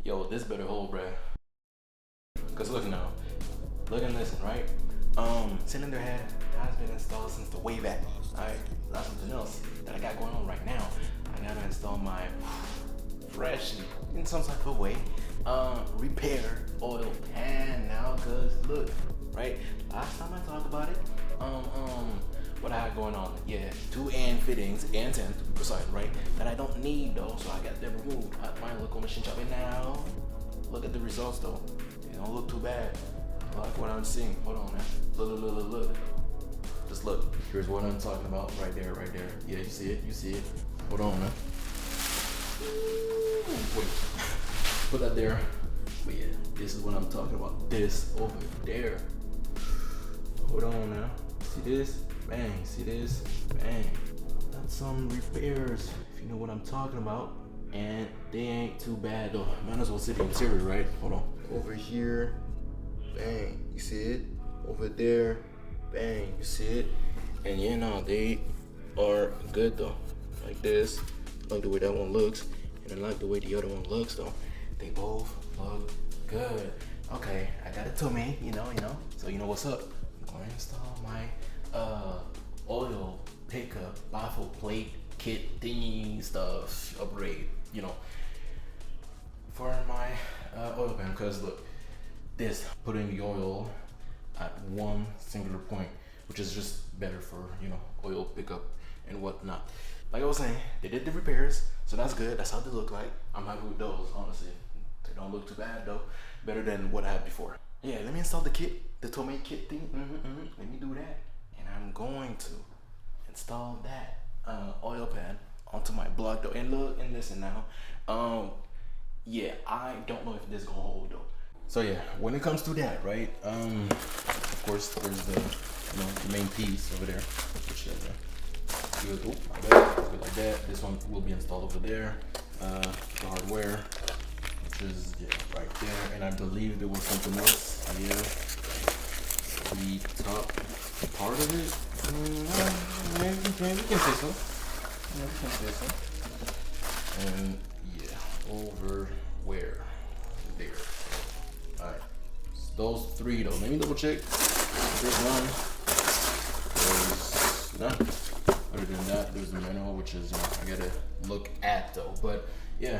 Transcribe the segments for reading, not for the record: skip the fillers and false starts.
Yo, this better hold, bruh. Cause look now, look and listen, right? Cylinder head has been installed since the way back. Alright, that's something else that I got going on right now. I gotta install my freshly, in some type of way, repair oil pan now. Cause look, right? Last time I talked about it, what I had going on, yeah, 2 and fittings and 10 to be precise, right? That I don't need though, so I got them removed at my local machine shop. And now, look at the results though. They don't look too bad. I like what I'm seeing. Hold on, man. Look. Just look. Here's what I'm talking about, right there, right there. Yeah, you see it. Hold on, man. Wait, put that there. But yeah, this is what I'm talking about. This over there. Hold on now. See this? Bang. See this? Bang. That's some repairs, if you know what I'm talking about. And they ain't too bad though. Might as well see the interior, right? Hold on. Over here, bang. You see it? Over there, bang. You see it? And yeah, no, they are good though. Like this. Like the way that one looks. And I like the way the other one looks though. They both look good. Okay, I got it to me, you know. So you know what's up. I'm going to install my oil pickup baffle plate kit thingy stuff upgrade, for my oil pan. Because look, this putting the oil at one singular point, which is just better for oil pickup and whatnot. Like I was saying, they did the repairs, so that's good. That's how they look like. I'm happy with those, honestly. They don't look too bad though. Better than what I had before. Yeah, let me install the kit, the Tomei kit thing. Let me do that. And I'm going to install that oil pan onto my block though. And look and listen now. Yeah, I don't know if this gonna hold though. So yeah, when it comes to that, right? Of course, there's the the main piece over there, which is good. Oh, my bad. Let's go like that. This one will be installed over there. The hardware, which is right there, and I believe there was something else here. The top part of it. Maybe we can say so. Yeah, we can say so. And yeah, over where? There. Alright. Those 3 though. Let me double check. There's one. There's none. Other than that, there's the manual, which is I gotta look at though. But yeah,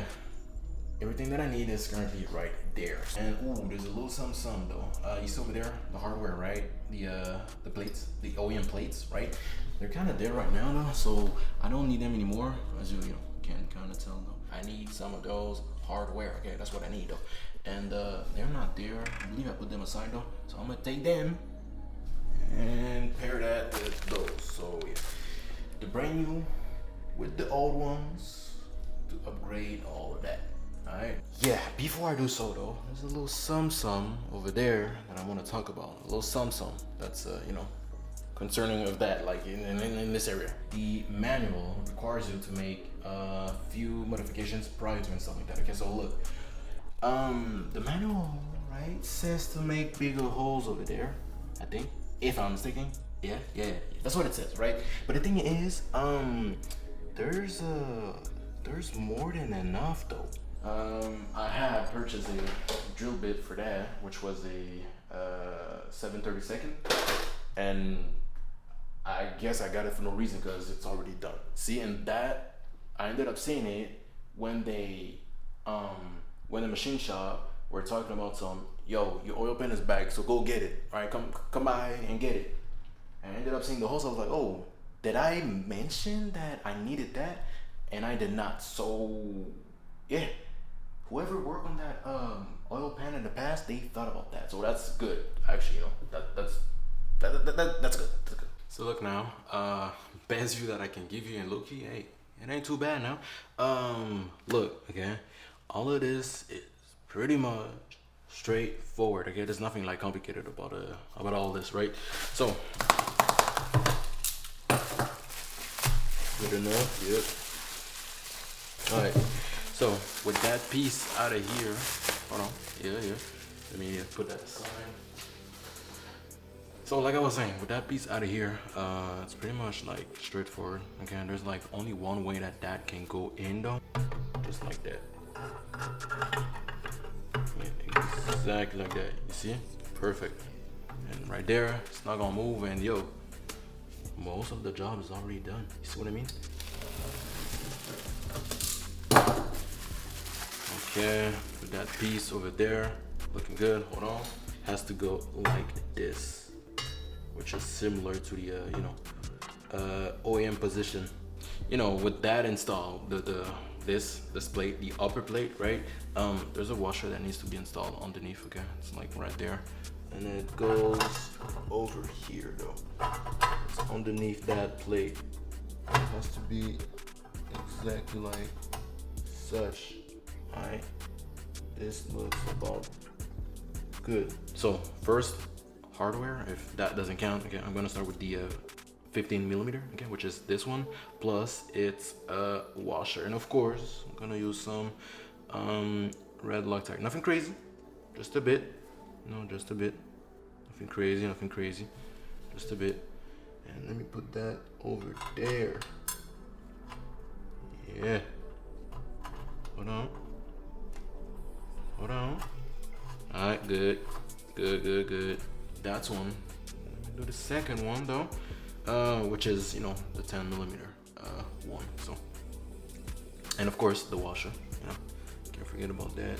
everything that I need is currently right there. And ooh, there's a little something though. You see over there, the hardware, right? The plates, the OEM plates, right? They're kind of there right now though, so I don't need them anymore. As you can kind of tell though. I need some of those hardware. Okay, that's what I need though. And they're not there. I believe I put them aside though. So I'm gonna take them and pair that with those. So yeah, the brand new with the old ones to upgrade all of that. Alright. Yeah, before I do so though, there's a little sum over there that I want to talk about. A little sum that's concerning of that, like in this area. The manual requires you to make a few modifications prior to installing that. Okay, so look. The manual, right, says to make bigger holes over there, I think. If I'm mistaken. Yeah. That's what it says, right? But the thing is, there's more than enough though. I had purchased a drill bit for that, which was a 7/32, and I guess I got it for no reason because it's already done. See, and that I ended up seeing it when when the machine shop were talking about your oil pan is back, so go get it. All right, come by and get it. And I ended up seeing the hose. I was like, oh, did I mention that I needed that? And I did not. So yeah, whoever worked on that oil pan in the past, they thought about that. So that's good. Actually, that's good. That's good. So look now, best view that I can give you in low-key, hey, it ain't too bad now. Look, okay, all of this is pretty much straightforward. Okay, there's nothing like complicated about all this, right? So good enough. Yep. All right. So with that piece out of here, hold on. Yeah. Let me put that aside. So like I was saying, with that piece out of here, it's pretty much like straightforward. Okay, there's like only one way that can go in though, just like that. exactly like that. You see? Perfect. And right there, it's not gonna move, and yo, most of the job is already done. You see what I mean? Okay, put that piece over there. Looking good. Hold on. Has to go like this, which is similar to the OEM position. You know, with that installed, this plate, the upper plate, right? There's a washer that needs to be installed underneath. Okay, it's like right there, and then it goes over here though. It's underneath that plate. It has to be exactly like such. All right, this looks about good. So first, hardware, if that doesn't count, okay, I'm gonna start with the 15 millimeter, okay, which is this one, plus it's a washer, and of course I'm gonna use some red Loctite. Nothing crazy, just a bit. No, just a bit. Nothing crazy, nothing crazy, just a bit. And let me put that over there. Yeah. Hold on. Hold on. All right, good, good, good, good. That's one. Let me do the second one though, which is, you know, the 10 millimeter one. So, and of course the washer. You know, can't forget about that.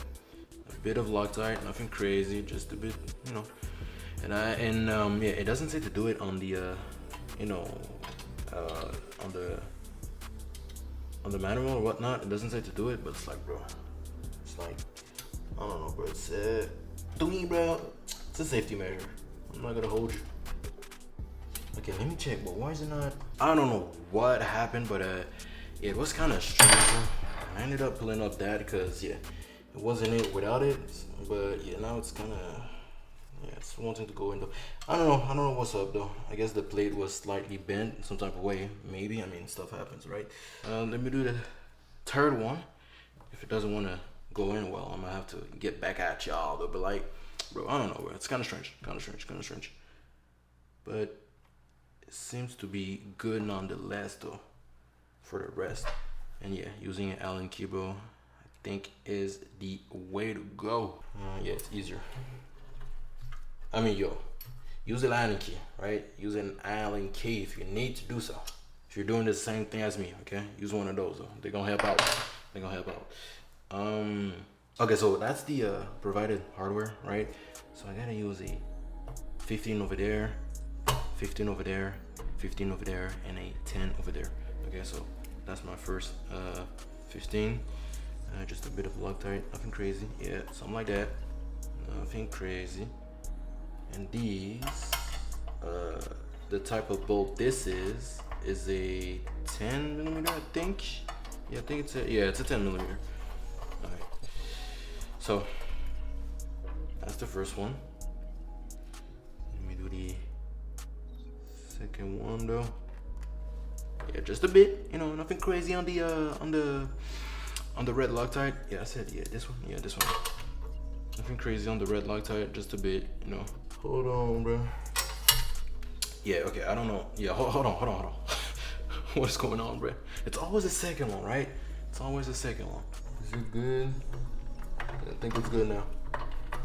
A bit of Loctite, nothing crazy, just a bit, you know. And yeah, it doesn't say to do it on the, you know, on the manual or whatnot. It doesn't say to do it, but it's like, bro, it's like, I don't know, bro. It's to me, bro, it's a safety measure. I'm not gonna hold you. Okay, let me check. But why is it not? I don't know what happened, but it was kind of strange. I ended up pulling up that because yeah, it wasn't it without it. But yeah, now it's kind of it's wanting to go in though. I don't know what's up though. I guess the plate was slightly bent in some type of way. Maybe. I mean, stuff happens, right? Let me do the third one. If it doesn't want to go in well, I'm gonna have to get back at y'all. They'll be like, bro, I don't know, bro. It's kind of strange, but it seems to be good nonetheless though for the rest. And yeah, using an Allen keyboard I think is the way to go. Yeah, it's easier. I mean, yo, use an Allen key, right? Use an Allen key if you need to do so. If you're doing the same thing as me, okay, use one of those though. They're gonna help out. Okay, so that's the provided hardware, right? So I gotta use a 15 over there, 15 over there, 15 over there, and a 10 over there. Okay, so that's my first 15. Just a bit of Loctite, nothing crazy. Yeah, something like that. Nothing crazy. And these, the type of bolt this is a 10 millimeter, I think. Yeah, I think it's a 10 millimeter. All right. So that's the first one. Let me do the second one though. Yeah, just a bit. You know, nothing crazy on the red Loctite. Yeah, I said yeah, this one. Yeah, this one. Nothing crazy on the red Loctite, just a bit. You know. Hold on, bro. Yeah. Okay. I don't know. Yeah. Hold on. What's going on, bro? It's always the second one, right? It's always the second one. Is it good? I think it's good now.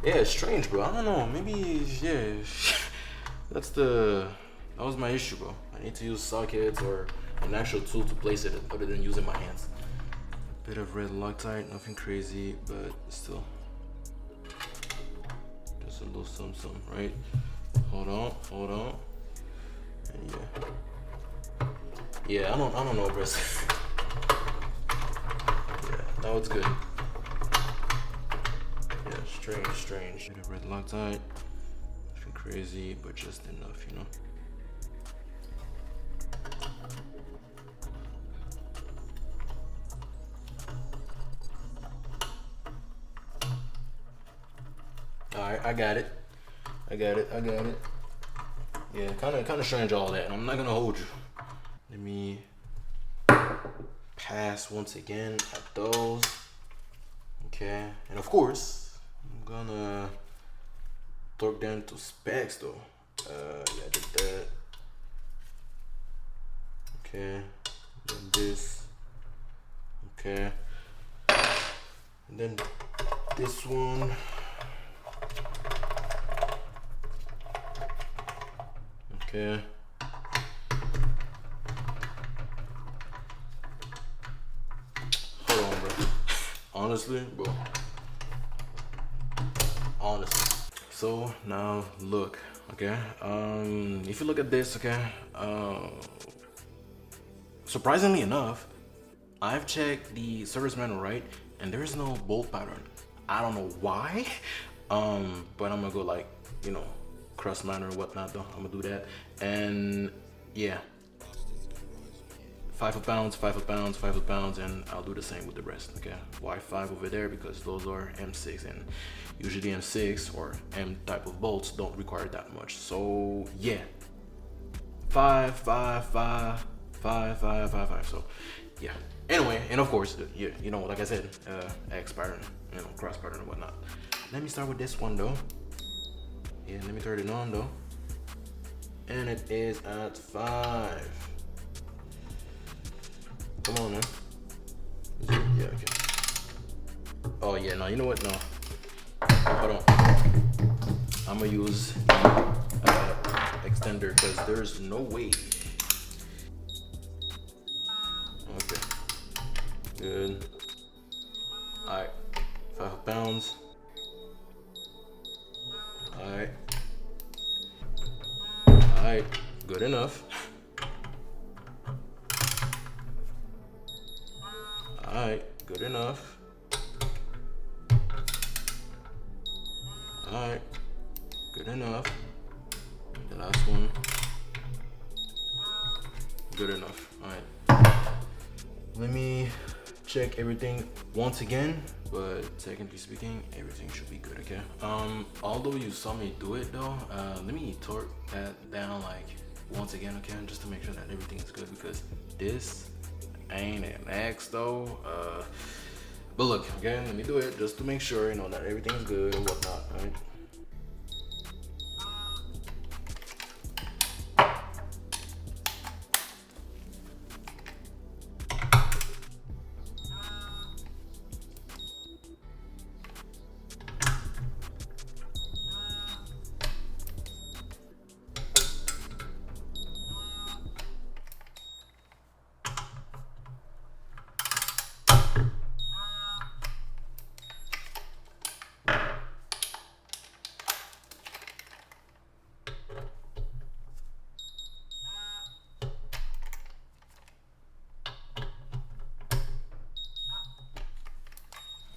Yeah, it's strange, bro. I don't know. Maybe, yeah. That was my issue, bro. I need to use sockets or an actual tool to place it other than using my hands. A bit of red Loctite, nothing crazy, but still. Just a little something, right? Hold on. And yeah. Yeah, I don't know, bro. Yeah, now it's good. Yeah, strange. Bit of red Loctite. Nothing crazy, but just enough, you know. Alright, I got it. Yeah, kinda strange all that. I'm not gonna hold you. Let me pass once again at those. Okay, and of course, I'm gonna torque them to specs though. Yeah, I did that. Okay, then this. Okay, and then this one. Okay. Hold on, bro. Honestly, bro. Honestly. So now look, okay. If you look at this, okay. Surprisingly enough, I've checked the service manual, right, and there is no bolt pattern. I don't know why, but I'm gonna go like, you know, cross minor or whatnot though. I'm gonna do that, and yeah, 5 pounds, 5 pounds, 5 pounds, and I'll do the same with the rest. Okay, why 5 over there? Because those are M6, and usually M6 or M type of bolts don't require that much. So yeah, 5, 5, 5, 5, 5, 5, 5. So yeah. Anyway, and of course, yeah, you know, like I said, X pattern, you know, cross pattern and whatnot. Let me start with this one though. Yeah, let me turn it on though. And it is at 5. Come on, man. Yeah, okay. Oh yeah, no, you know what? No. Hold on. I'm gonna use the extender because there's no way. Okay. Good. Alright. 5 pounds. Alright. Alright. Good enough. Alright. Good enough. Alright. Good enough. The last one. Good enough. Alright. Let me check everything once again, but technically speaking, everything should be good, okay? Although you saw me do it though, let me torque that down like once again, okay? Just to make sure that everything is good, because this ain't an X though. But look, okay, let me do it just to make sure, you know, that everything's good and whatnot, right?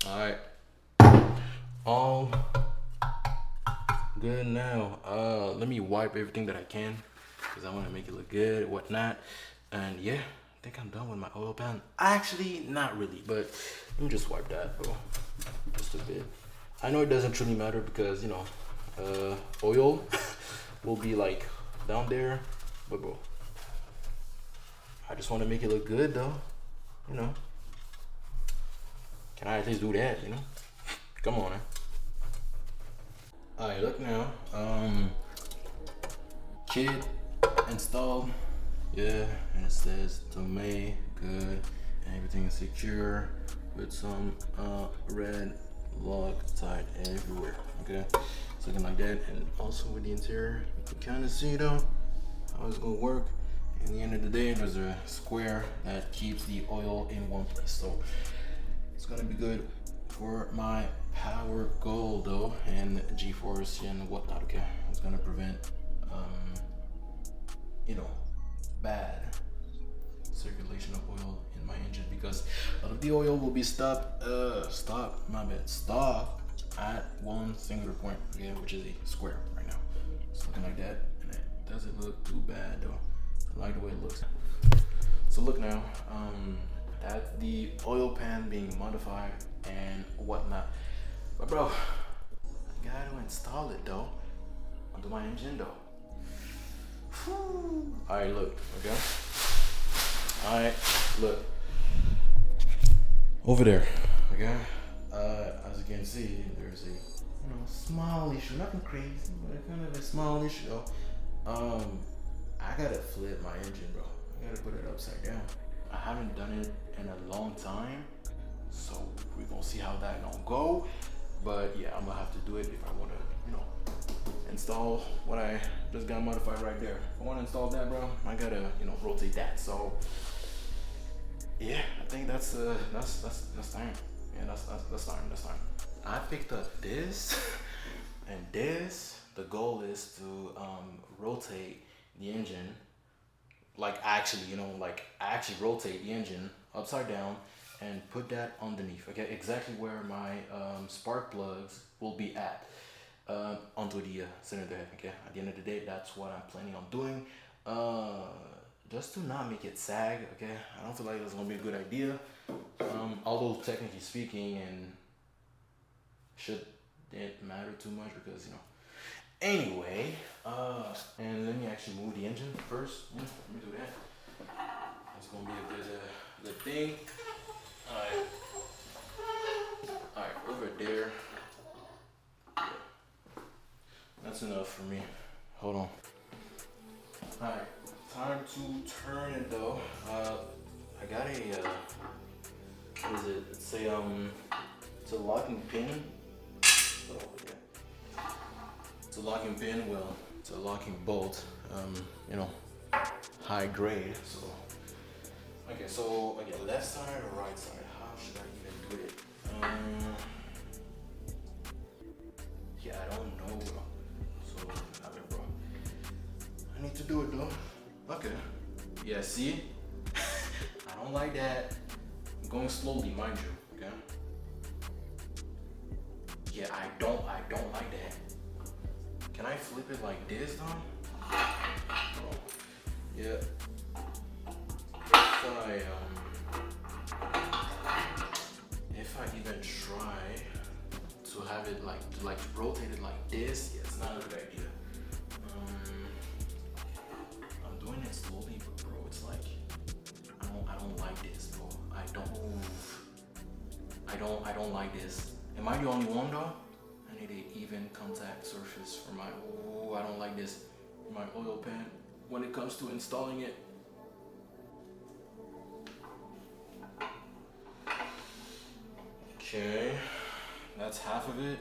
All right, all good now. Let me wipe everything that I can because I want to make it look good, whatnot. And yeah, I think I'm done with my oil pan. Actually, not really, but let me just wipe that, bro, just a bit. I know it doesn't truly matter because, you know, oil will be like down there, but bro, I just want to make it look good though, you know. Can I at least do that, you know? Come on, man. Alright, look now. Kit installed. Yeah, and it says Tomei, good. And everything is secure with some red Loctite everywhere. Okay, it's looking like that. And also with the interior, you can kind of see though how it's gonna work. In the end of the day, there's a square that keeps the oil in one place. So it's gonna be good for my power goal though, and G-force and whatnot. Okay, it's gonna prevent you know, bad circulation of oil in my engine, because a lot of the oil will be stopped at one singular point, okay, which is a square right now. It's looking like that, and it doesn't look too bad though. I like the way it looks. So look now, that's the oil pan being modified and whatnot. But bro, I gotta install it though onto my engine though. Alright, look, okay. Alright, look. Over there, okay. As you can see, there's a small issue, nothing crazy, but kind of a small issue though. I gotta flip my engine, bro. I gotta put it upside down. I haven't done it in a long time, so we're gonna see how that gonna go. But yeah, I'm gonna have to do it if I wanna, install what I just got modified right there. If I want to install that, bro, I gotta, you know, rotate that. So yeah, I think that's time. Yeah, that's time. I picked up this and this. The goal is to rotate the engine, like actually, you know, like actually rotate the engine upside down and put that underneath. Okay, exactly where my spark plugs will be at, onto the cylinder head. Okay, at the end of the day, that's what I'm planning on doing. Just to not make it sag. Okay, I don't feel like that's gonna be a good idea. Although technically speaking, and should it matter too much because, you know. Anyway, and let me actually move the engine first. Yeah, let me do that. That's gonna be a good thing. Alright, over there. Yeah. That's enough for me. Hold on. Alright, time to turn it though. I got a what is it? It's a locking pin. So yeah. It's a locking pin, well, it's a locking bolt, you know, high grade. So okay, so again, left side or right side? How should I even do it? Yeah, I don't know, bro. So bro, I need to do it though. Okay. Yeah, see? I don't like that. I'm going slowly, mind you, okay? Yeah, I don't like that. Can I flip it like this though? Oh, yeah. If I even try to have it like rotate it like this, yeah, it's not a good idea. I'm doing it slowly, but bro, it's like I don't like this, bro. I don't like this. Am I the only one though? I need an even contact surface for my. Oh, I don't like this. My oil pan when it comes to installing it. Okay, that's half of it.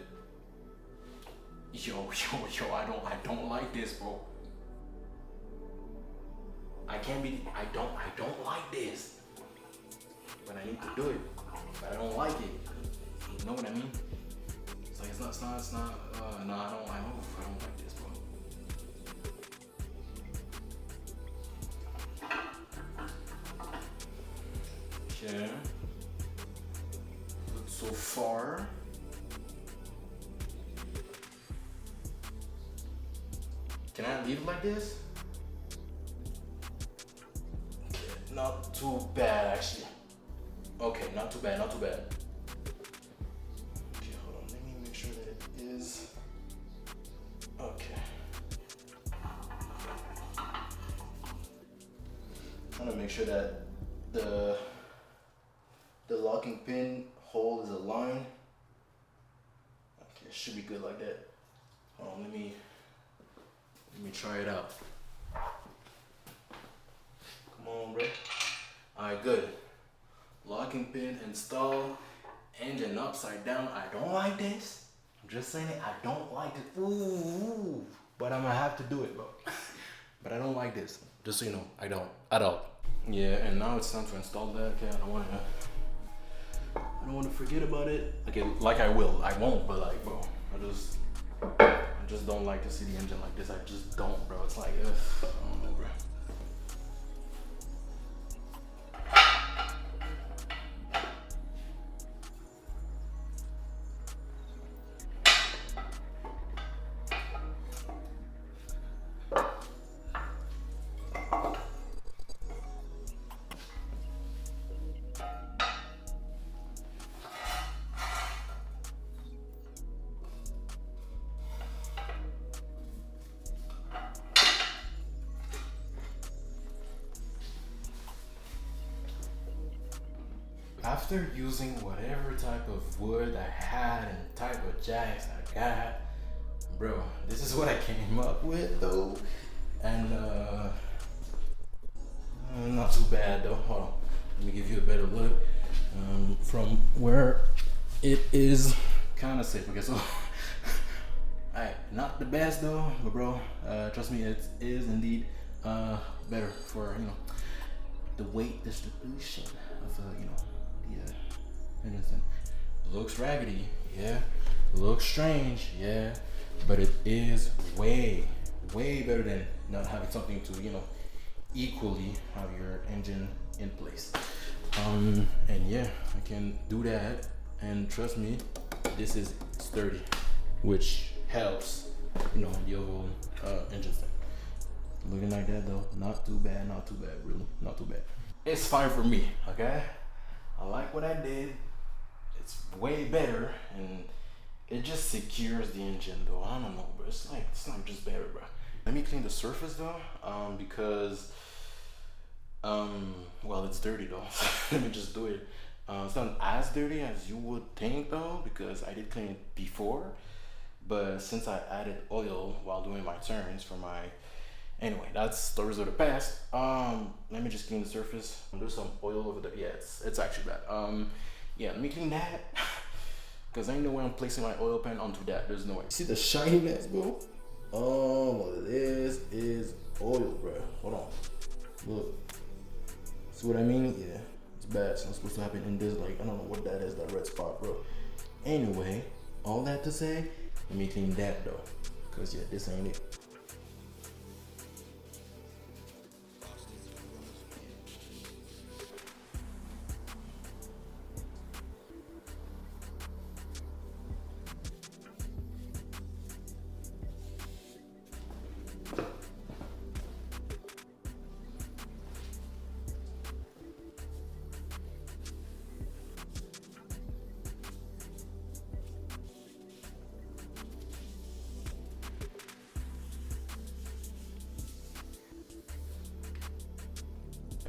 Yo, I don't like this, bro. I don't like this. But I need to do it. But I don't like it. You know what I mean? It's like it's not, no, I don't like this, bro. Okay. Good so far. Can I leave it like this? Okay, not too bad actually. Okay, not too bad. Okay, hold on, let me make sure that it is. Okay. I'm gonna make sure that the locking pin hole is aligned. Okay, it should be good like that. Hold on, let me try it out. Come on, bro. Alright, good. Locking pin installed. Engine upside down. I don't like this. I'm just saying it. I don't like it. Ooh. But I'm gonna have to do it, bro. But I don't like this. Just so you know, I don't at all. Yeah, and now it's time to install that. Okay, I don't wanna forget about it. Okay, like I will. I won't, but like, bro, I just don't like to see the engine like this. I just don't, bro. It's like, I don't know, bro. After using whatever type of wood I had and type of jacks I got, bro, this is what I came up with though. And not too bad though. Hold on, let me give you a better look from where it is kind of safe. Okay, so alright. not the best though, but bro, trust me, it is indeed better for, you know, the weight distribution of you know, the engine. Looks raggedy, yeah. Looks strange, yeah. But it is way better than not having something to, you know, equally have your engine in place. And yeah, I can do that, and trust me, this is sturdy, which helps, you know, the overall engine thing. Looking like that though, not too bad, really, not too bad. It's fine for me, okay? I like what I did. It's way better, and it just secures the engine though. I don't know, but it's not just better, bro. Let me clean the surface though, because well, it's dirty though. Let me just do it. It's not as dirty as you would think though, because I did clean it before, but since I added oil while doing my turns for my, anyway, that's stories of the past. Let me just clean the surface. There's some oil over there. Yeah, it's actually bad. Yeah, let me clean that, because I know where I'm placing my oil pan onto that. There's no way. See the shininess, bro? Oh, this is oil, bro. Hold on. Look. See what I mean? Yeah, it's bad. It's not supposed to happen in this, like, I don't know what that is, that red spot, bro. Anyway, all that to say, let me clean that though, because yeah, this ain't it.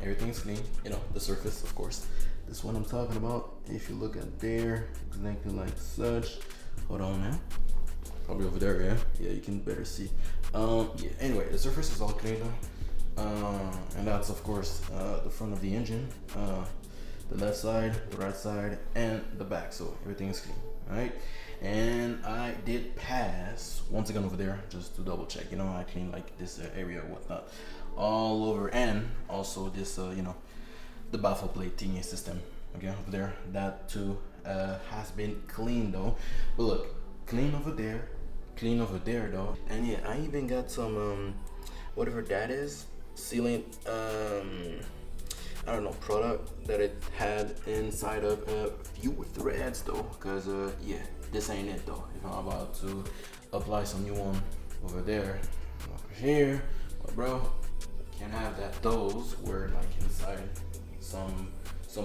Everything's clean, you know, the surface, of course. This one I'm talking about, if you look at there, exactly like such. Hold on now. Probably over there, yeah? Yeah, you can better see. Yeah, anyway, the surface is all clean though. And that's, of course, the front of the engine, the left side, the right side, and the back. So everything's clean, all right? And I did pass, once again over there, just to double check, you know, I cleaned like this area or whatnot all over, and also this you know, the baffle plate thingy system, okay, over there, that too has been cleaned though. But look, clean over there though. And yeah, I even got some whatever that is, sealant I don't know, product that it had inside of a few threads though, because yeah, this ain't it though. If I'm about to apply some new one over there, over here, but bro, can't have that. Those were like inside some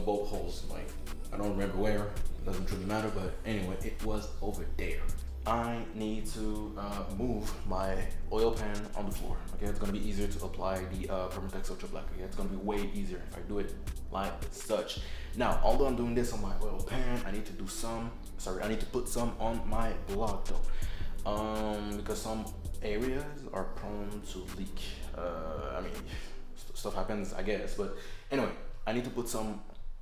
bolt holes, like I don't remember where, doesn't really matter, but anyway, it was over there. I need to move my oil pan on the floor. Okay, it's gonna be easier to apply the Permatex Ultra Black. Okay, it's gonna be way easier if I do it like such. Now, although I'm doing this on my oil pan, I need to do some. Sorry, I need to put some on my block though, because some areas are prone to leak. I mean, stuff happens, I guess. But anyway, I need to put some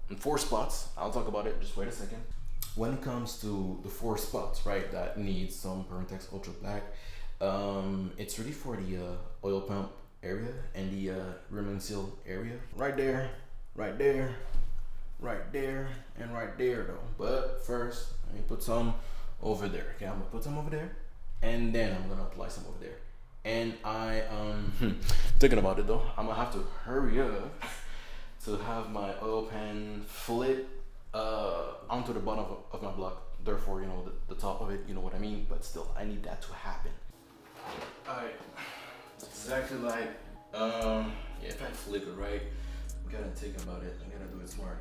in 4 spots. I'll talk about it. Just wait a second. When it comes to the 4 spots, right, that needs some Permatex Ultra Black, it's really for the oil pump area and the rim and seal area. Right there, right there, right there, and right there though. But first, let me put some over there. Okay, I'm gonna put some over there, and then I'm gonna apply some over there. And I, thinking about it though, I'm gonna have to hurry up to have my oil pan flip onto the bottom of my block, therefore, you know, the top of it, you know what I mean, but still, I need that to happen. Alright, exactly like, yeah, if I flip it right, I gotta think about it, I gotta do it smart.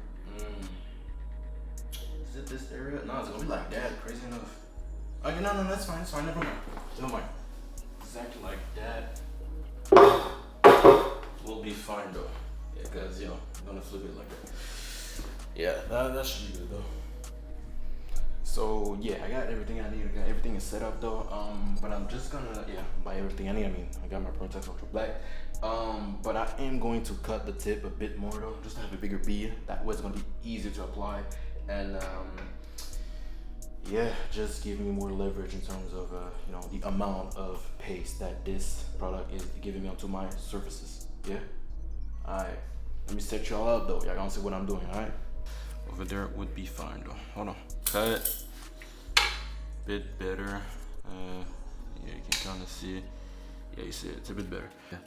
Is it this area? No, it's gonna be like that, crazy enough. Okay, no, that's fine, never mind. Exactly like that. We'll be fine though, yeah, cause, you know, I'm gonna flip it like that. Yeah, that should be good though. So yeah, I got everything I need. Everything is set up though. But I'm just gonna buy everything I need. I mean, I got my Permatex Ultra Black. But I am going to cut the tip a bit more though, just to have a bigger bead. That way it's gonna be easier to apply. And yeah, just give me more leverage in terms of you know, the amount of paste that this product is giving me onto my surfaces. Yeah. All right. Let me set y'all up though. Y'all gonna see what I'm doing. All right. Over there would be fine though. Hold on. Cut. Bit better. Yeah, you can kind of see it. Yeah, you see it. It's a bit better. Yeah.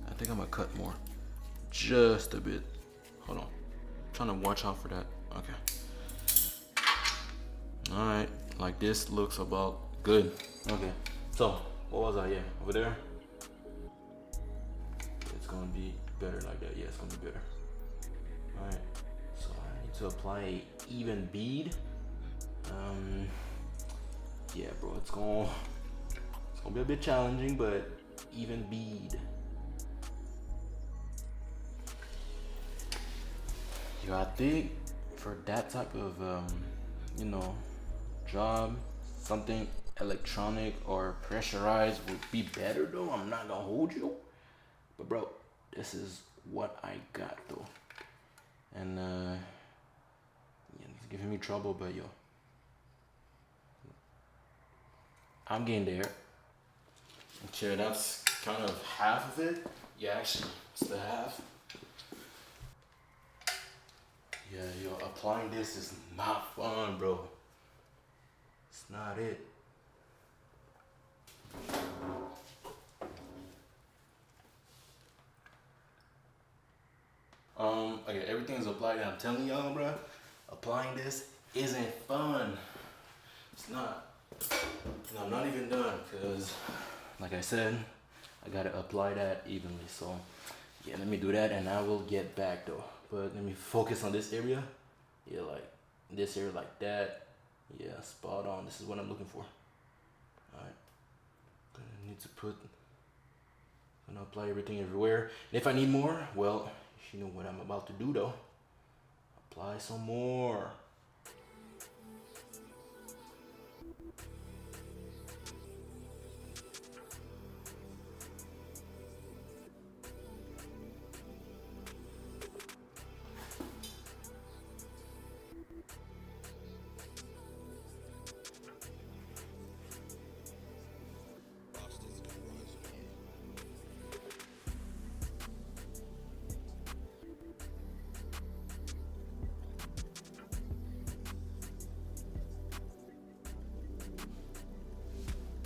I think I'm gonna cut more. Just a bit. Hold on. I'm trying to watch out for that. Okay. All right. Like this looks about good. Okay. So what was I? Yeah, over there. It's gonna be better like that. Yeah, it's gonna be better. All right. So I need to apply a even bead. Yeah, bro. It's gonna be a bit challenging, but even bead. Yo, I think for that type of you know, job, something electronic or pressurized would be better though. I'm not gonna hold you, but bro, this is what I got though. And yeah, it's giving me trouble, but yo, I'm getting there. Okay, that's kind of half of it. Yeah, actually, it's the half. Yeah, yo, applying this is not fun, bro. It's not it. Okay, everything is applied, and I'm telling y'all, bro, applying this isn't fun. It's not. And I'm not even done, because, like I said, I gotta apply that evenly. So, yeah, let me do that, and I will get back though. But let me focus on this area. Yeah, like this area, like that. Yeah, spot on. This is what I'm looking for. All right. Gonna need to gonna apply everything everywhere. And if I need more, well, you know what I'm about to do though. Apply some more.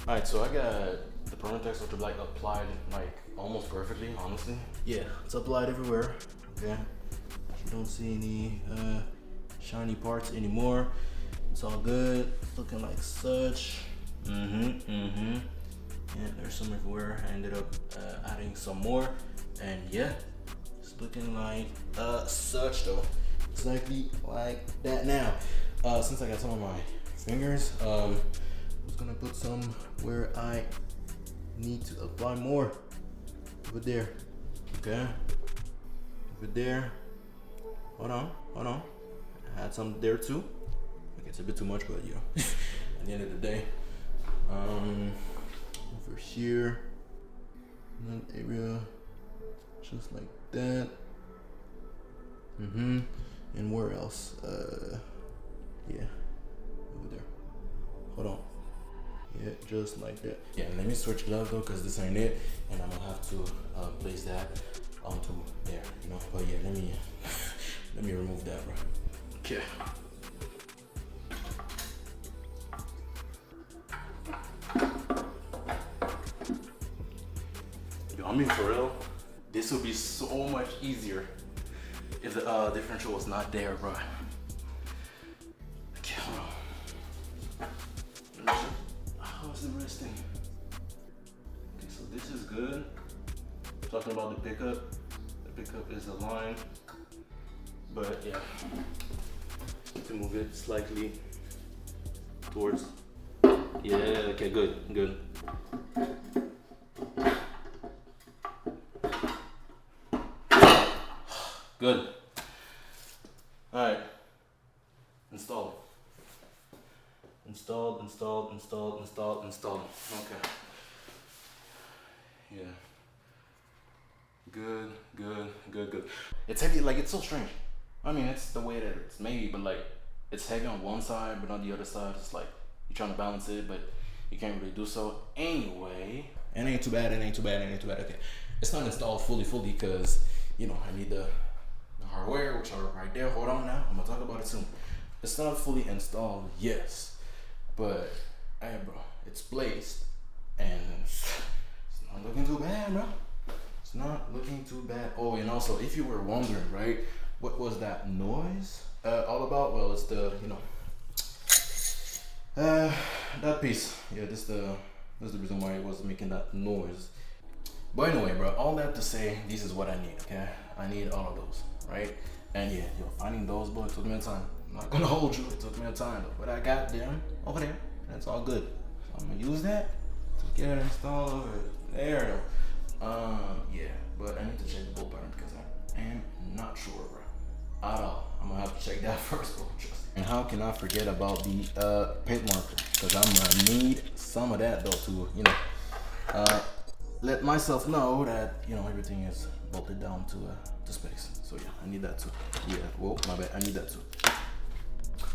Alright, so I got the Permatex Ultra Black applied like almost perfectly, honestly. Yeah, it's applied everywhere. Okay. You don't see any shiny parts anymore. It's all good. It's looking like such. And there's some everywhere. I ended up adding some more. And yeah, it's looking like such though. Exactly like that now. Since I got some on my fingers, I'm just gonna put some where I need to apply more. Over there. Okay. Over there. Hold on. I had some there too. Okay, it's a bit too much, but you know, at the end of the day. Over here. That area. Just like that. And where else? Yeah. Over there. Hold on. Yeah, just like that. Yeah, let me switch glove though, because this ain't it, and I'm gonna have to place that onto there, you know. But yeah, let me remove that, bro. Okay. Yo, I mean, for real, this would be so much easier if the differential was not there, bro. Okay, hold on. How's the resting? Okay, so this is good. Talking about the pickup. The pickup is aligned, but yeah, to move it slightly towards. Yeah. Okay. Good. Good. All right. Installed. Okay. Yeah. Good. It's heavy, like it's so strange. I mean, it's the way that it's made, but like it's heavy on one side, but on the other side, it's like you're trying to balance it, but you can't really do so. Anyway, it ain't too bad. It ain't too bad. It ain't too bad. Okay, it's not installed fully because you know I need the hardware, which are right there. Hold on now, I'm gonna talk about it soon. It's not fully installed, yes, but hey, bro, it's placed, and it's not looking too bad, bro. It's not looking too bad. Oh, and also, if you were wondering, right, what was that noise all about? Well, it's the that piece. Yeah, that's the reason why it was making that noise. But anyway, bro, all that to say, this is what I need. Okay, I need all of those, right? And yeah, yo, finding those, boy, it took me a time. I'm not gonna hold you. It took me a time, though, but I got them over there. That's all good. So I'm gonna use that to get it installed over there, though. Yeah, but I need to check the bolt pattern because I am not sure, bro, at all. I'm gonna have to check that first, bro. And how can I forget about the paint marker? Because I'm gonna need some of that, though, to let myself know that everything is bolted down to space. So yeah, I need that too. Yeah, whoa, my bad. I need that too.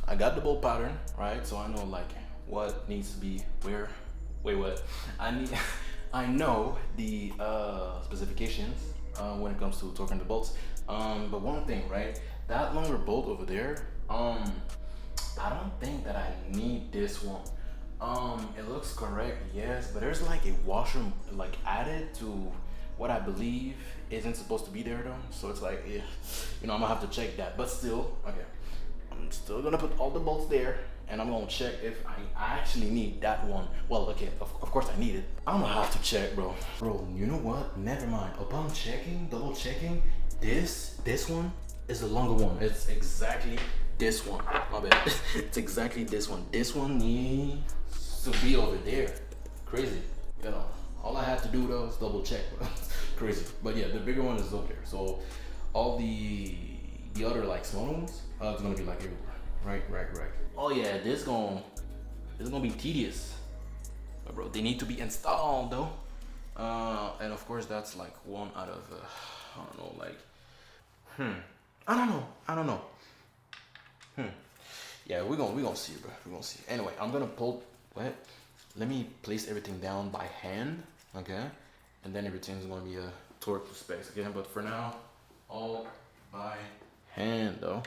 I got the bolt pattern, right? So I know like what needs to be where. Wait, what? I know the specifications when it comes to torquing the bolts. But one thing, right? That longer bolt over there. I don't think that I need this one. It looks correct, yes, but there's like a washer like added to what I believe isn't supposed to be there though. So it's like, yeah, I'm gonna have to check that. But still, okay, I'm still gonna put all the bolts there, and I'm gonna check if I actually need that one. Well, okay, of course I need it. I'm gonna have to check, bro. Bro, you know what? Never mind. Upon checking, double checking, this one is the longer one. It's exactly this one. My bad. It's exactly this one. This one needs to be over there. Crazy. All I had to do though is double check. Crazy. But yeah, the bigger one is over there. So all the other like small ones, it's gonna be like everywhere. Right. Oh yeah, this gonna be tedious. But bro, they need to be installed though. And of course that's like one out of I don't know, like I don't know. Yeah, we're gonna see, bro. We're gonna see. Anyway, I'm gonna pull. What? Let me place everything down by hand, okay? And then everything's gonna be a torque to space again. But for now, all by hand, though.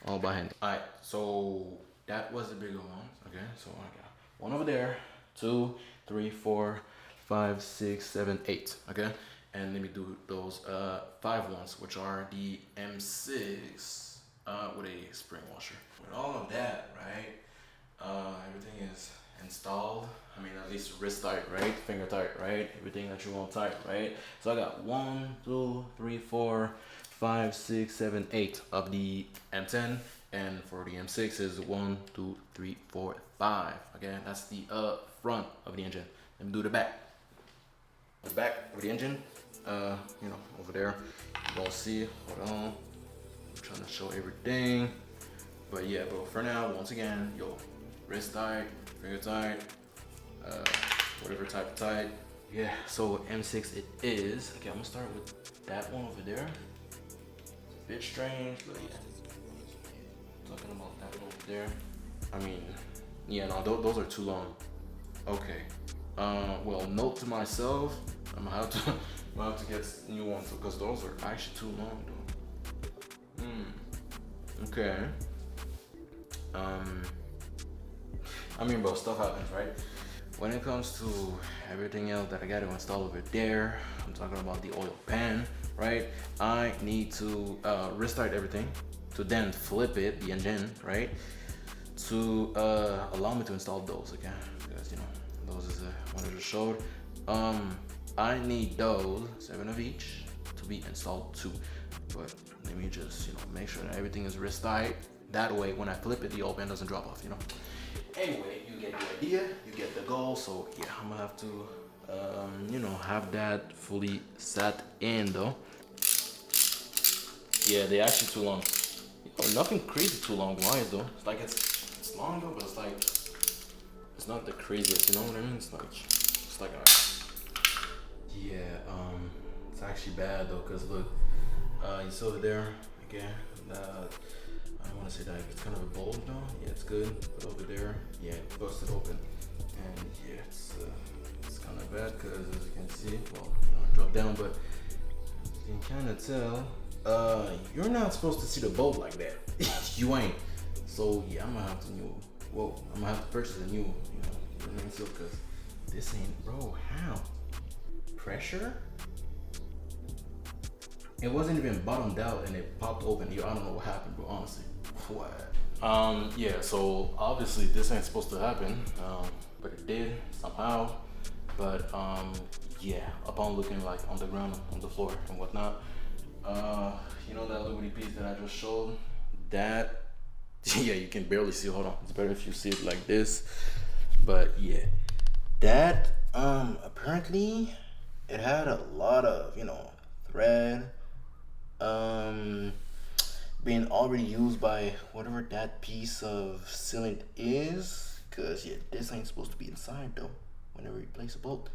All by hand. All right. So that was the bigger one. Okay. So I got one over there, 2, 3, 4, 5, 6, 7, 8. Okay. And let me do those 5 ones, which are the M6 with a spring washer. With all of that, right? Everything is installed. I mean, at least wrist tight, right? Finger tight, right? Everything that you want tight, right? So I got 1, 2, 3, 4, 5, 6, 7, 8 of the M10, and for the M6 is 1, 2, 3, 4, 5. Okay, that's the front of the engine. Let me do the back. The back of the engine, over there. You don't see. Hold on. I'm trying to show everything. But yeah, bro, for now, once again, wrist tight, finger tight, whatever type of tight. Yeah, so M6 it is. Okay, I'm gonna start with that one over there. Bit strange, but yeah. Talking about that one over there. I mean, yeah, no, those are too long. Okay. Well, note to myself, I'm gonna have to get new ones because those are actually too long, though. Okay. I mean, bro, stuff happens, right? When it comes to everything else that I got to install over there, I'm talking about the oil pan, right? I need to wrist tight everything to then flip it, the engine, right? To allow me to install those again, because those is what I just showed. I need those 7 of each to be installed too. But let me just make sure that everything is wrist tight. That way, when I flip it, the oil pan doesn't drop off. Anyway, you get the idea, you get the goal. So yeah, I'm gonna have to, have that fully set in though. Yeah, they're actually too long. Nothing crazy too long wise though. It's like it's long though, but it's like it's not the craziest. You know what I mean? It's like yeah. It's actually bad though, cause look, you see over there again. I don't want to say that it's kind of a bold though. Yeah, it's good. But over there, yeah, it busted open. And yeah, it's kind of bad because as you can see, well, it dropped down, but you can kind of tell. You're not supposed to see the bolt like that. You ain't. So yeah, I'm gonna have to purchase a new, remain seal because this ain't, bro. How? Pressure? It wasn't even bottomed out and it popped open. I don't know what happened, bro. Honestly. What? Yeah. So obviously this ain't supposed to happen, but it did somehow. But yeah, upon looking like on the ground, on the floor, and whatnot, that Liberty piece that I just showed, that yeah, you can barely see. Hold on, it's better if you see it like this. But yeah, that apparently it had a lot of thread being already used by whatever that piece of sealant is, because yeah, this ain't supposed to be inside though. Whenever you place a bolt,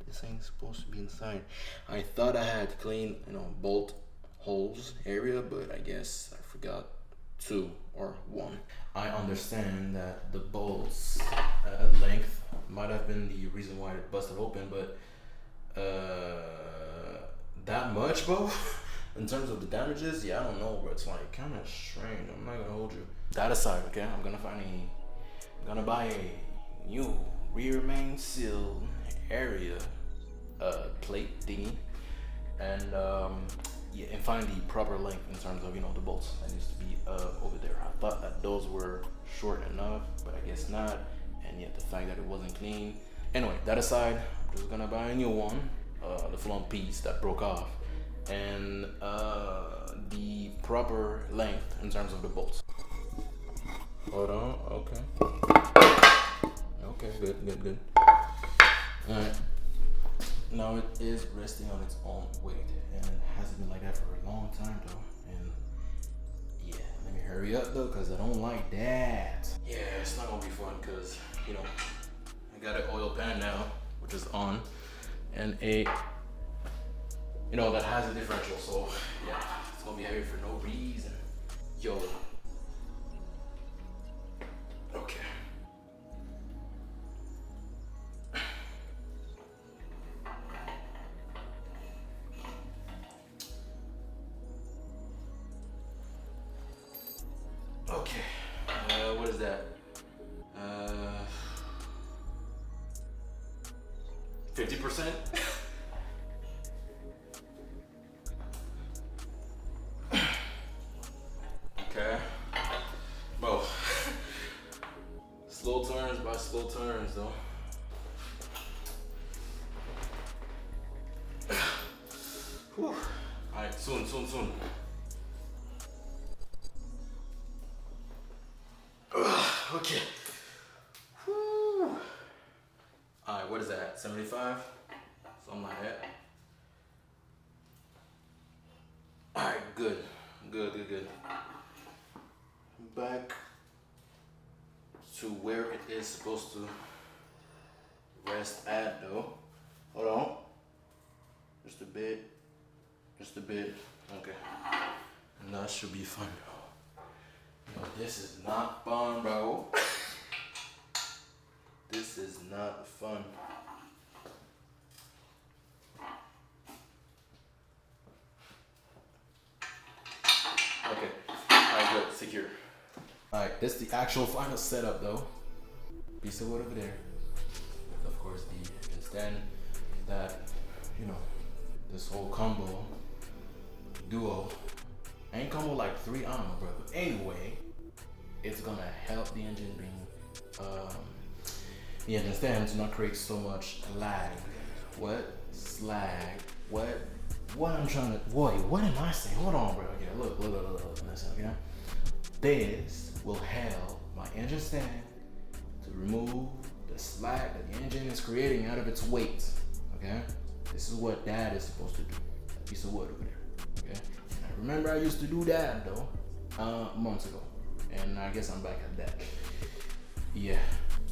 this ain't supposed to be inside. I thought I had clean bolt holes area, but I guess I forgot 2 or 1. I understand that the bolts length might have been the reason why it busted open, but that much, bro. In terms of the damages, yeah, I don't know, bro. It's like kind of strange. I'm not gonna hold you. That aside, okay, I'm gonna buy a new rear main seal area plate thingy, and yeah, and find the proper length in terms of the bolts that needs to be over there. I thought that those were short enough, but I guess not. And yet the fact that it wasn't clean. Anyway, that aside, I'm just gonna buy a new one, the full-on piece that broke off, and the proper length in terms of the bolts. Hold on. Okay, good. Alright. Now it is resting on its own weight, and it hasn't been like that for a long time though. And yeah, let me hurry up though, cause I don't like that. Yeah, it's not gonna be fun, cause I got an oil pan now, which is on, and a that has a differential. So yeah, it's gonna be heavy for no reason. Yo. Okay. Okay, what is that? 50%? Okay. Bro, slow turns by slow turns though. Whew. Alright, soon. Okay. Whew. Alright, what is that? 75? Something like that. Alright, good. Back to where it is supposed to rest at though. Hold on. Just a bit. Okay. And that should be fun. This is not fun, bro. This is not fun. Okay. Alright, good. Secure. Alright, this is the actual final setup though. Piece of wood over there. Of course, the stand that, this whole combo, duo, ain't combo like 3 armor, bro. But anyway, it's gonna help the engine being, the engine stand to not create so much lag. Slag? What I'm trying to, what am I saying? Hold on, bro. Okay, look, listen, okay? This will help my engine stand to remove the slack that the engine is creating out of its weight, okay? This is what that is supposed to do. That piece of wood over there, okay? And I remember I used to do that though, months ago. And I guess I'm back at that. Yeah,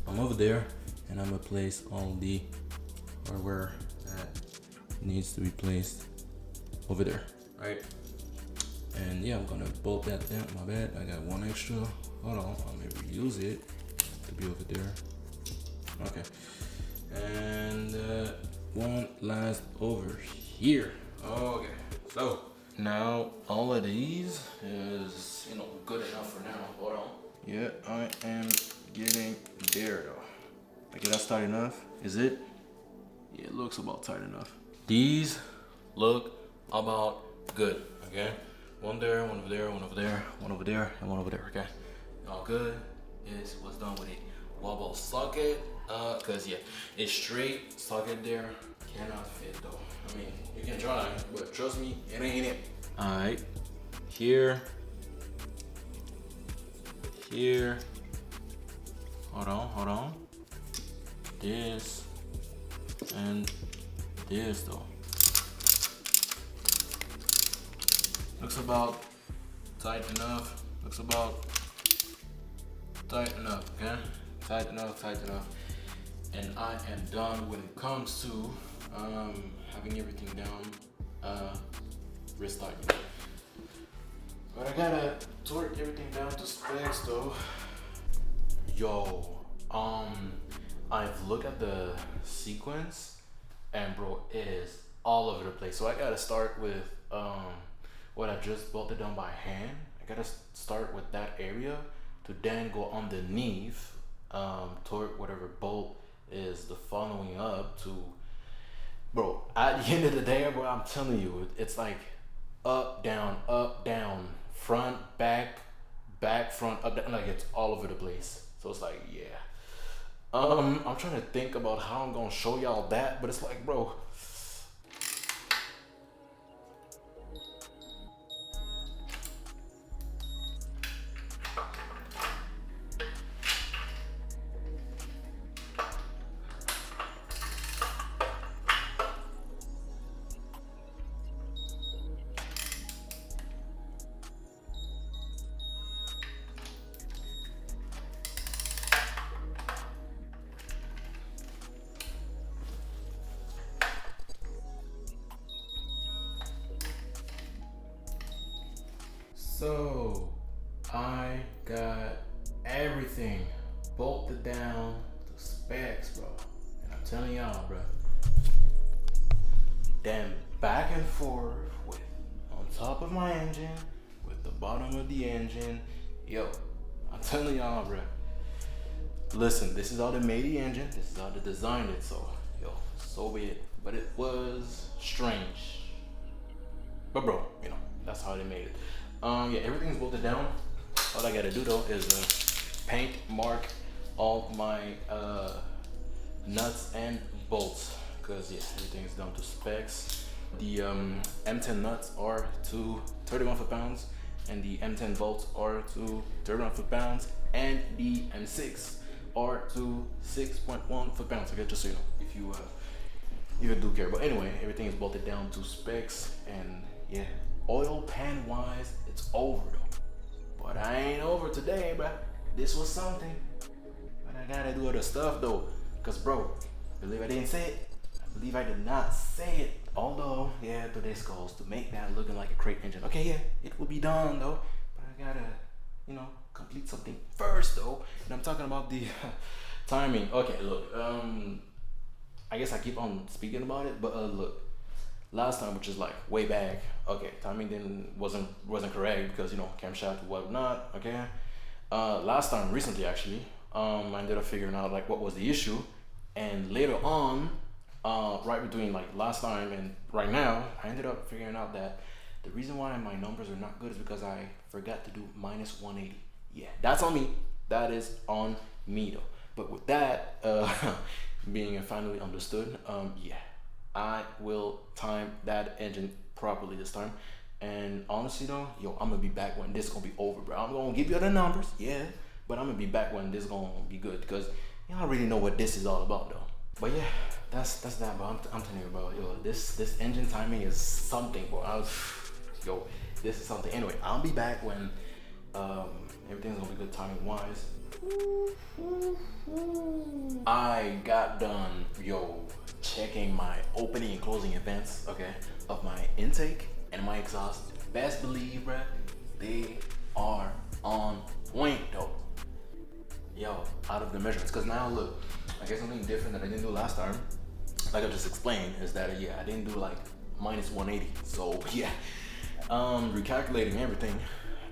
I'm over there and I'm gonna place all the hardware that needs to be placed over there, right? And yeah, I'm gonna bolt that down. My bad, I got one extra. Hold on, I'm gonna reuse it to be over there. Okay, and one last over here. Okay, so now all of these is, you know, good enough for now. Hold on. Yeah, I am getting there though. Okay, that's tight enough. Is it? Yeah, it looks about tight enough. These look about good. Okay, one there, one over there, one over there, one over there, and one over there. Okay, all good. Is what's done with it. Wobble socket. Cause yeah, it's straight socket there. Cannot fit though. I mean, you can try, but trust me, it ain't it. All right, here, here. Hold on. This and this though. Looks about tight enough. Looks about tight enough. Okay, tight enough. And I am done when it comes to having everything down, wrist tight. But I gotta torque everything down to specs though. Yo, I've looked at the sequence and bro, it is all over the place. So I gotta start with what I just bolted down by hand. I gotta start with that area to then go underneath, torque whatever bolt is the following up to. Bro, at the end of the day, bro, I'm telling you, it's like up, down, front, back, front, up, down, like it's all over the place. So it's like, yeah. I'm trying to think about how I'm gonna show y'all that, but it's like, bro. So I got everything bolted down to specs, bro. And I'm telling y'all, bro. Then back and forth with on top of my engine, with the bottom of the engine. Yo, I'm telling y'all, bro. Listen, this is how they made the engine. This is how they designed it. So, yo, so be it. But it was strange. But bro, you know, that's how they made it. Yeah, everything's bolted down. All I gotta do though is paint mark all my nuts and bolts, because yeah, everything's down to specs. The M10 nuts are to 31 foot-pounds, and the M10 bolts are to 31 foot-pounds, and the M6 are to 6.1 foot-pounds. Okay, just so you know, if you even do care. But anyway, everything is bolted down to specs, and yeah. Oil pan wise, it's over though. But I ain't over today, bruh. This was something. But I gotta do other stuff though. Cause bro, believe I didn't say it. I believe I did not say it. Although, yeah, today's goal is to make that looking like a crate engine. Okay, yeah, it will be done though. But I gotta, you know, complete something first though. And I'm talking about the timing. Okay, look, I guess I keep on speaking about it, but look. Last time, which is like way back, okay, timing wasn't correct because, you know, camshaft and whatnot. Okay, last time, recently actually, I ended up figuring out like what was the issue, and later on, right between like last time and right now, I ended up figuring out that the reason why my numbers are not good is because I forgot to do minus 180. Yeah, that's on me. That is on me though. But with that being finally understood, yeah. I will time that engine properly this time. And honestly though, yo, I'm gonna be back when this gonna be over, bro. I'm gonna give you the numbers, yeah, but I'm gonna be back when this gonna be good, because y'all already know what this is all about though. But yeah, that's that, bro. I'm telling you, bro, yo, this engine timing is something, bro. Yo, this is something. Anyway, I'll be back when everything's gonna be good timing wise. I got done, yo, checking my opening and closing events, okay, of my intake and my exhaust. best believe, bruh, they are on point though. Yo, out of the measurements. Cause now look, I guess something different that I didn't do last time, like I just explained, is that yeah, I didn't do like minus 180. So yeah, recalculating everything,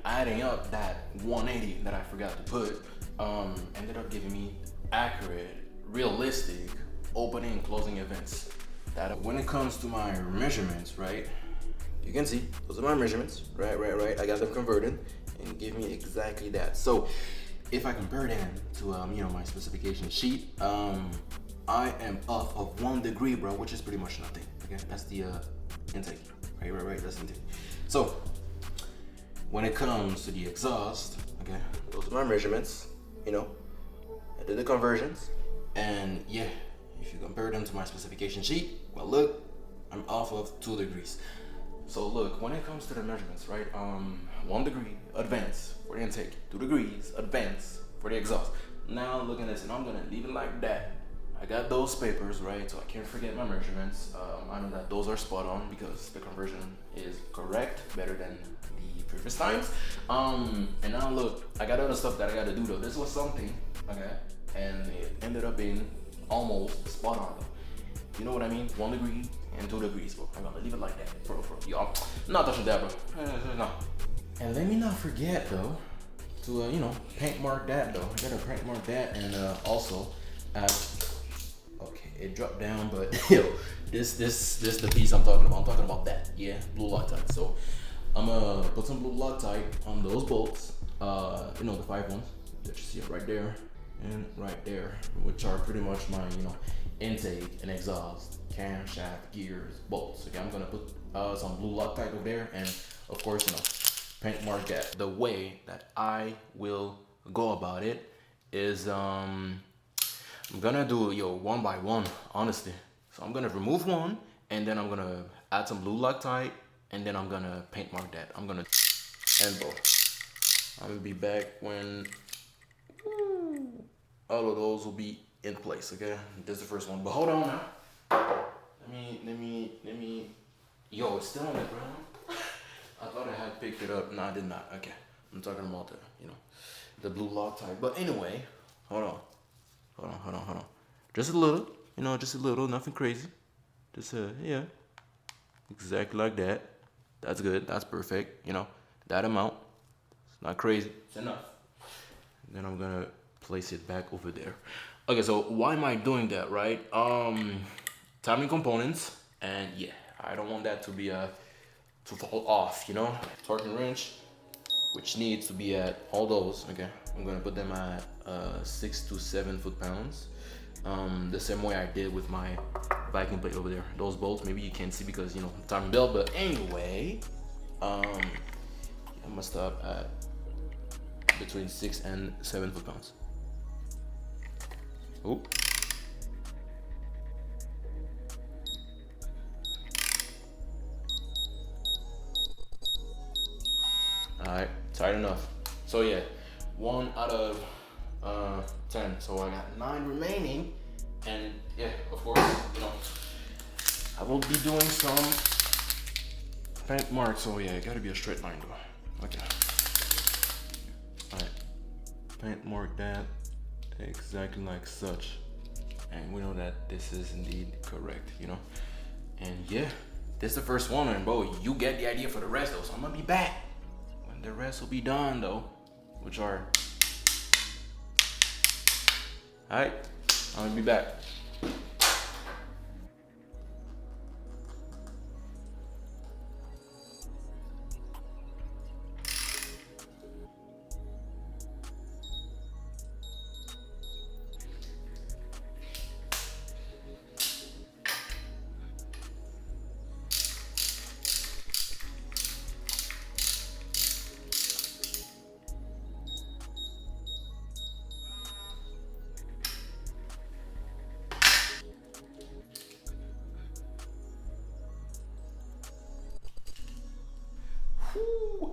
adding up that 180 that I forgot to put, ended up giving me accurate, realistic opening and closing events. That when it comes to my measurements, right? You can see those are my measurements, right? I got them converted and give me exactly that. So if I compare them to you know, my specification sheet, I am off of 1 degree, bro, which is pretty much nothing. Okay, that's the intake. Right. That's intake. So when it comes to the exhaust, okay, those are my measurements. You know, I did the conversions, and yeah, if you compare them to my specification sheet, well, look, I'm off of 2 degrees. So look, when it comes to the measurements, right? 1 degree advance for the intake, 2 degrees advance for the exhaust. Now look at this, and I'm gonna leave it like that. I got those papers, right? So I can't forget my measurements. I know that those are spot on because the conversion is correct, better than the previous times. And now look, I got other stuff that I gotta do though. This was something, okay? And it ended up being almost spot on though. You know what I mean? 1 degree and 2 degrees, bro. I'm gonna leave it like that, bro. Y'all, not touching that, bro. No. And let me not forget though to you know, paint mark that though. I gotta paint mark that, and also add. Okay, it dropped down, but yo, this the piece I'm talking about. I'm talking about that. Yeah, blue Loctite. So I'm gonna put some blue Loctite on those bolts. You know, the 5 ones that you see right there and right there, which are pretty much my, you know, intake and exhaust, camshaft, gears, bolts. Okay, I'm gonna put some blue Loctite over there, and of course, you know, paint mark that. The way that I will go about it is I'm gonna do one by one, honestly. So I'm gonna remove one, and then I'm gonna add some blue Loctite, and then I'm gonna paint mark that. I'm gonna end both. I'm gonna be back when all of those will be in place. Okay, this is the first one. But hold on now. Let me. Yo, it's still on the ground. I thought I had picked it up. No, I did not. Okay, I'm talking about the, you know, the blue Loctite. But anyway, hold on. Just a little, you know, just a little, nothing crazy. Just yeah, exactly like that. That's good. That's perfect. You know, that amount. It's not crazy. It's enough. And then I'm gonna place it back over there. Okay, so why am I doing that, right? Timing components, and yeah, I don't want that to be to fall off. You know, torque wrench, which needs to be at all those. Okay, I'm gonna put them at 6 to 7 foot-pounds, the same way I did with my vacuum plate over there. Those bolts, maybe you can't see because, you know, timing belt, but anyway, I'm gonna stop at between 6 and 7 foot-pounds. Oop. Alright, tight enough. So yeah, 1 out of 10. So I got 9 remaining, and yeah, of course, you know, I will be doing some paint marks. So yeah, it gotta be a straight line though. Okay. Alright, paint mark that exactly like such, and we know that this is indeed correct, you know. And yeah, this is the first one, and bro, you get the idea for the rest though. So I'm gonna be back when the rest will be done though, which are, all right, I'm gonna be back.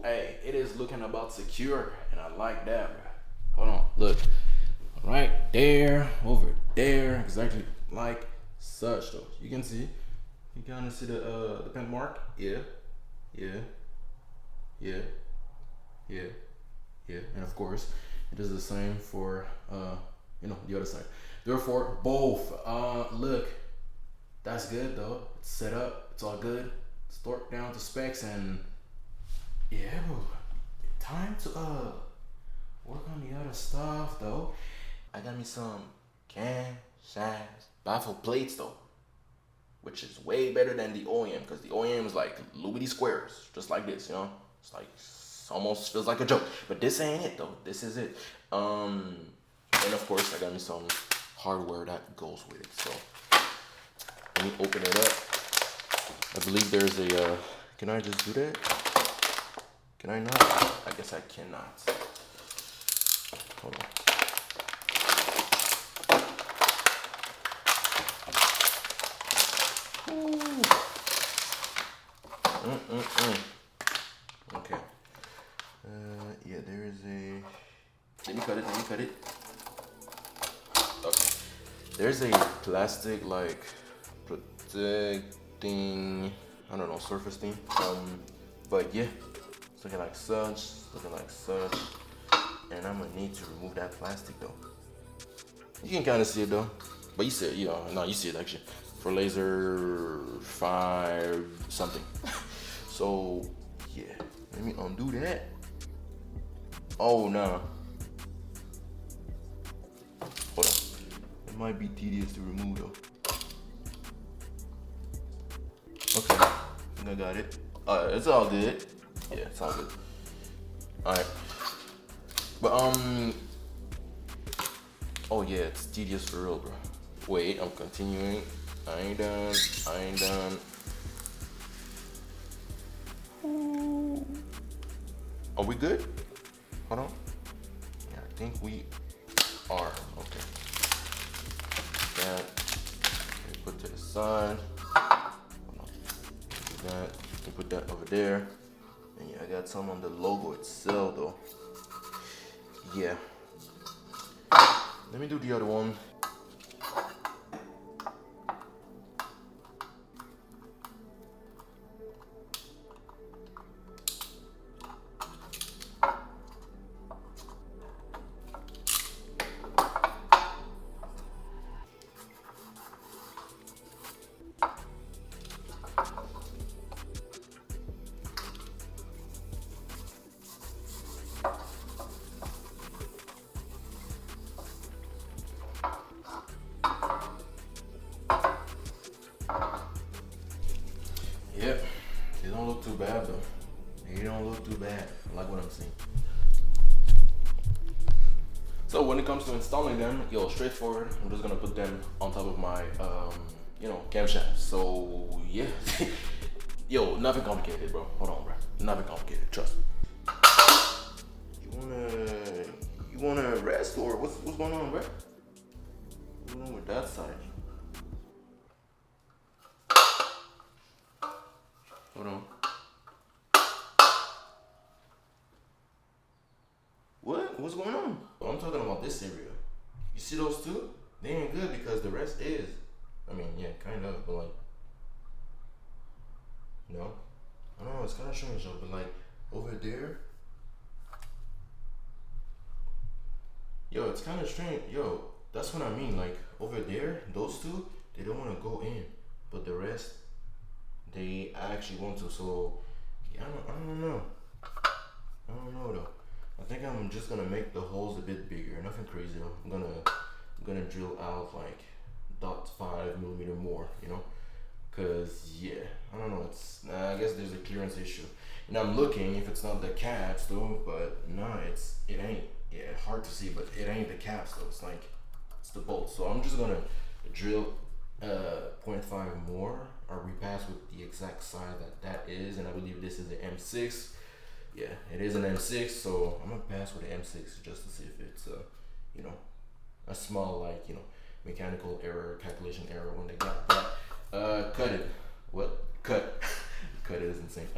Hey, it is looking about secure, and I like that, bro. Hold on, look, right there, over there, exactly like such though. You can see, you kind of see the paint mark. Yeah, yeah, yeah, yeah, and of course, it is the same for the other side. Therefore, both. Look, that's good though. It's set up. It's all good. It's torqued down to specs, and yeah, bro. Time to work on the other stuff though. I got me some cam shafts, baffle plates though, which is way better than the OEM, because the OEM is like Louis squares, just like this, It's like almost feels like a joke, but this ain't it though. This is it. And of course I got me some hardware that goes with it. So let me open it up. I believe there's a. Can I just do that? Can I not? I guess I cannot. Hold on. Okay. Yeah, there is a. Let me cut it. Okay. There's a plastic like protecting, I don't know, surface thing. But yeah, it's looking like such. And I'm gonna need to remove that plastic though. You can kind of see it though, but you see it, you see it actually. For laser 5 something. So yeah, let me undo that. Oh no. Hold on. It might be tedious to remove though. Okay, I think I got it. It's all good. Yeah, it's all good. Alright. But oh yeah, it's tedious for real, bro. Wait, I'm continuing. I ain't done. Are we good? Hold on. Yeah, I think we are. Okay. That. Put to the side. Hold on. Do that. Put that over there. And yeah, I got some on the logo itself though. Yeah. Let me do the other one. Yep, they don't look too bad though. They don't look too bad. I like what I'm seeing. So when it comes to installing them, straightforward. I'm just gonna put them on top of my, camshaft. So yeah, nothing complicated, bro. Hold on, bro. Nothing complicated. Trust me. You wanna rest or what's going on, bro? What's going on with that side? Hold on. What's going on? I'm talking about this area. You see those two? They ain't good because the rest is. I mean, yeah, kind of, but like, no. I don't know, it's kind of strange though, but like, over there. Yo, it's kind of strange. Yo, that's what I mean. Like, over there, those two, they don't want to go in. But the rest, they actually want to. So, yeah, I don't know. I don't know though. I think I'm just gonna make the holes a bit bigger. Nothing crazy though. I'm gonna drill out like 0.5 millimeter more, cause yeah, I don't know. I guess there's a clearance issue. And I'm looking if it's not the caps though, but no, it ain't. Yeah, hard to see, but it ain't the caps though. It's the bolts. So I'm just gonna drill 0.5 more or repass with the exact size that is, and I believe this is an M6. Yeah, it is an M6, so I'm gonna pass with an M6 just to see if it's a small mechanical error, calculation error when they got that. Cut it. What? Cut. Cut it is insane.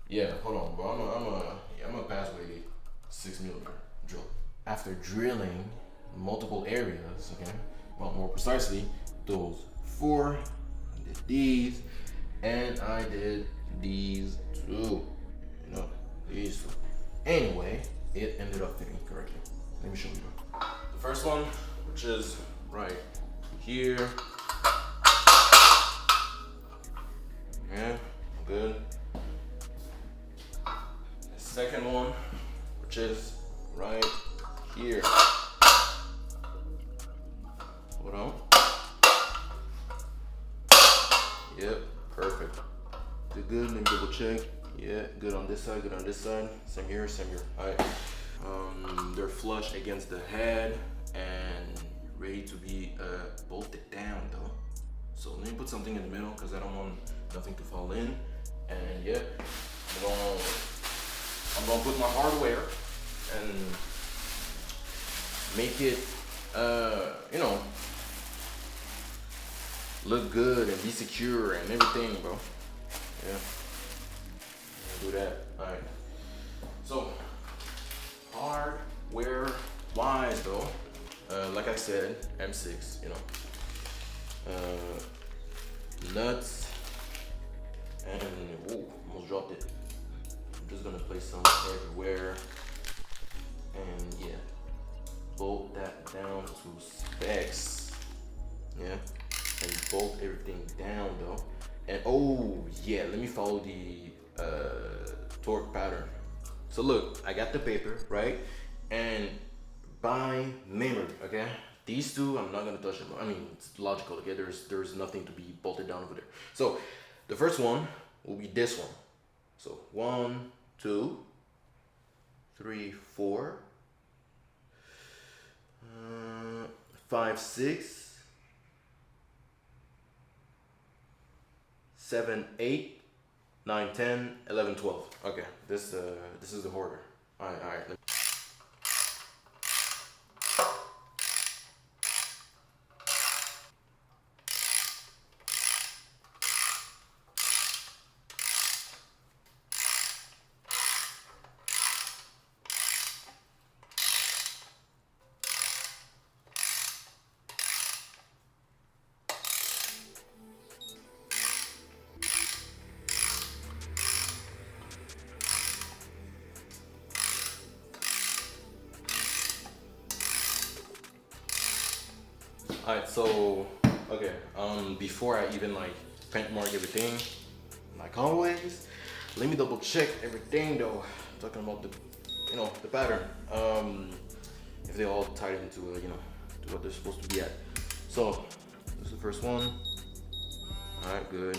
Yeah, hold on, bro. I'm gonna pass with a 6 millimeter drill. After drilling multiple areas, okay, well, more precisely, those 4, I did these, and I did these 2. Anyway, it ended up fitting correctly. Let me show you. The first one, which is right here. Yeah, good. The second one, which is right here. Hold on. Yep, perfect. Good. Let me double check. Yeah, good on this side, good on this side. Same here, same here. All right. They're flush against the head and ready to be bolted down though. So let me put something in the middle because I don't want nothing to fall in. And yeah, I'm gonna put my hardware and make it, you know, look good and be secure and everything, bro. Yeah, do that. All right. So hardware wise though, like I said, M6, you know, nuts, and ooh, almost dropped it. I'm just gonna place some everywhere, and yeah, bolt that down to specs. Yeah, and bolt everything down though. And oh yeah, let me follow the torque pattern. So look, I got the paper, right? And by memory, okay? These two, I'm not gonna touch them. I mean, it's logical, okay? There's nothing to be bolted down over there. So the first one will be this one. So 1, 2, 3, 4, 5, 6, 7, 8, 9, 10, 11, 12. Okay, this is the order. All right. Alright, so okay, before I even like paint mark everything, like always, let me double check everything though. I'm talking about the, you know, the pattern. If they all tied into you know, to what they're supposed to be at. So this is the first one. Alright, good.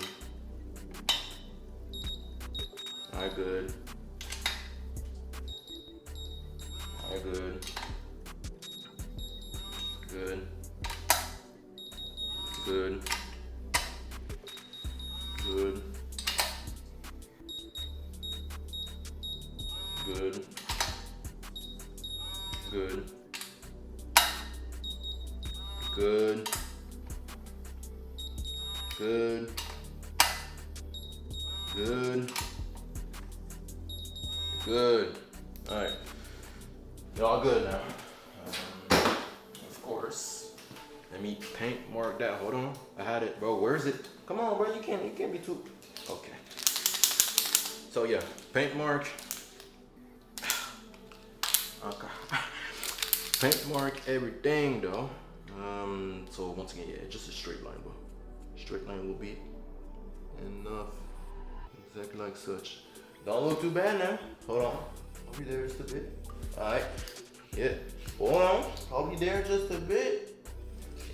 Alright, good. Alright, good. Good. Good. Good. Good. Good. Good. Good. Good. Good. All right. You're all good now. Of course. Let me paint mark that. Hold on. I had it, bro. Where is it? Come on, bro. You can't be too. Okay. So yeah, paint mark. Okay. Paint mark everything though. So once again, yeah, just a straight line, bro. Straight line will be enough. Exactly like such. Don't look too bad now. Hold on. I'll be there just a bit. Alright. Yeah. Hold on. I'll be there just a bit.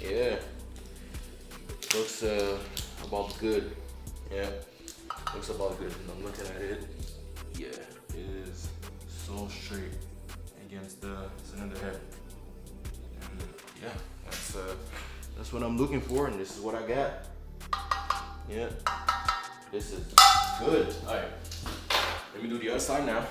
Yeah. Looks about good. Yeah. Looks about good. And I'm looking at it. Yeah. It is so straight against the cylinder head. And yeah, that's what I'm looking for, and this is what I got. Yeah. This is good. Alright. Let me do the other side now.